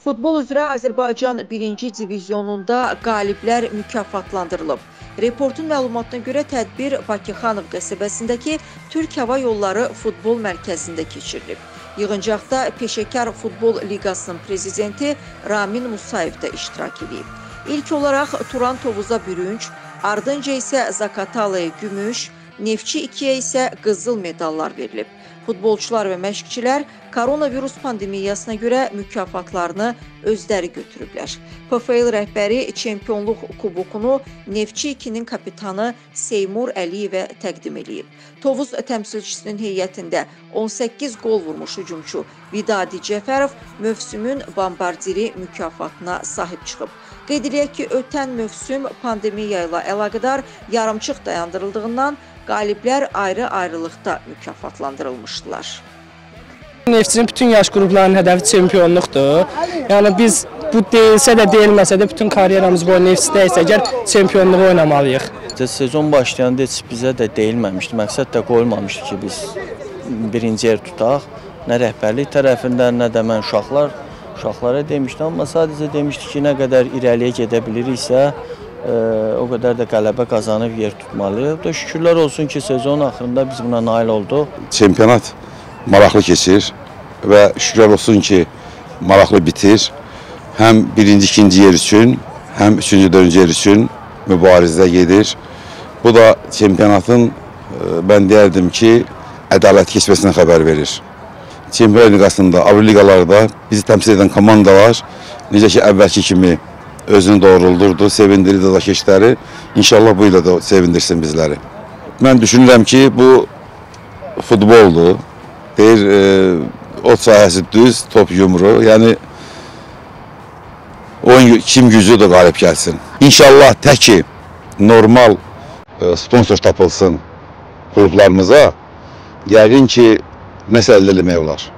Futbol üzrə Azərbaycan 1-ci divizionunda qaliblər mükafatlandırılıb. Reportun məlumatına görə tədbir Bakıxanov qəsəbəsindəki Türk Hava Yolları Futbol Mərkəzində keçirilib. Yığıncaqda Peşəkar Futbol Liqasının prezidenti Ramin Musayev də iştirak edib. İlk olaraq Turan Tovuza bürünc, ardınca isə Zaqatalaya gümüş, Neftçi 2-yə isə qızıl medallar verilib. Futbolçular və məşqçilər koronavirus pandemiyasına görə mükafatlarını özləri götürüblər. PFL rəhbəri çempionluq kubokunu Neftçi 2-nin kapitanı Seymur Əliyevə təqdim edib. Tovuz təmsilçisinin heyətində 18 qol vurmuş hücumçu Vidadi Cəfərov mövsümün bombardiri mükafatına sahib çıxıb. Qeyd edək ki, ötən mövsüm pandemiya ilə əlaqədar yarımçıq dayandırıldığından qaliblər ayrı-ayrılıqda mükafatlandırılmışdılar. Neftçinin bütün yaş qruplarının hədəfi çempionluqdur. Yəni biz bu deyilsə də deyilməsə də bütün karyeramız boyu Neftçidəysə əgər çempionluğu oynamalıyıq. Sezon başlayanda heç bizə də deyilməmişdi, məqsəd də qoyulmamışdı ki biz birinci yer tutaq. Nə rəhbərlik tərəfindən, nə də mən uşaqlara demişdim, amma sadəcə demişdi ki, nə qədər irəliyə gedə biliriksə, o qədər də qələbə qazanıb yer tutmalıyıq. Şükürlər olsun ki, sezon axırında biz buna nail olduq. Çempionat maraqlı keçir və şükürlər olsun ki, maraqlı bitir. Həm birinci, ikinci yer üçün, həm üçüncü, dördüncü yer üçün mübarizə gedir. Bu da çempionatın, mən deyərdim ki, ədalət keçməsindən xəbər verir. Çempionlar Liqasında, Avro Liqalarda bizi təmsil edən komandalar necə ki, əvvəlki kimi özünü doğruldurdu, sevindirdi da keçləri. İnşallah bu ilə də sevindirsin bizləri. Mən düşünürəm ki, bu futboldur. Deyir, o sahəsi düz, top yumru. Yəni, kim güclüdür, qalib gəlsin. İnşallah təki normal sponsor tapılsın klublarımıza. Yəqin ki, nəsə əldə eləmək olar.